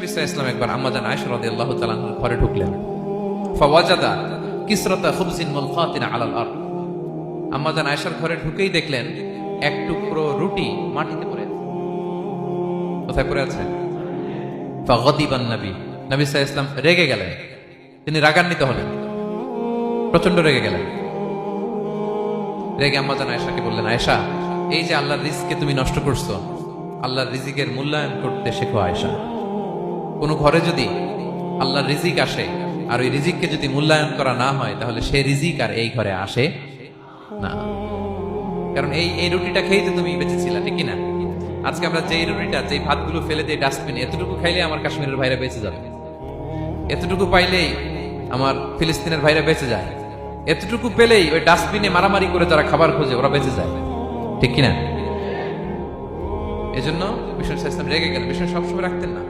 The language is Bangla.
ইসলাম একবার আম্মাজান আয়েশা রাদিয়াল্লাহু তাআলা আনহার ঘরে ঢুকলেন। ফাওয়াজাদা কিসরাতা খুবজিন মুলকাতিন আলাল আরদ। আম্মাজান আয়েশার ঘরে ঢুকেই দেখলেন এক টুকরো রুটি মাটিতে পড়ে আছে। কোথায় পড়ে আছে? ফাগাদিবান নবী সাল্লাল্লাহু আলাইহি ওয়াসাল্লাম রেগে গেলেন। তিনি রাগান্বিত হলেন, প্রচন্ড রেগে গেলেন। রেগে আম্মাজান আয়েশাকে বললেন, আয়েশা, এই যে আল্লাহর রিজিককে তুমি নষ্ট করছো, আল্লাহর রিজিকের মূল্যায়ন করতে শেখো আয়েশা। কোন ঘরে যদি আল্লাহর রিজিক আসে আর ওই রিজিককে যদি মূল্যায়ন করা না হয়, তাহলে সেই রিজিক আর এই ঘরে আসে না। কারণ এই রুটিটা খেয়েই তো তুমি বেঁচেছিলা, ঠিক না? আজকে আমরা যেই রুটিটা, যেই ভাতগুলো ফেলে দিয়ে ডাস্টবিনে, এতটুকু খাইলে আমার কাশ্মীরের ভাইরা বেঁচে যাবে, এতটুকু পাইলেই আমার ফিলিস্তিনের ভাইরা বেঁচে যায়, এতটুকু পেলেই ওই ডাস্টবিনে মারামারি করে যারা খাবার খোঁজে ওরা বেঁচে যায়, ঠিক কিনা? এজন্য বিষ্ণু ইসলাম রেগে গেলেন। বিষ্ণু সবসময় রাখতেন না।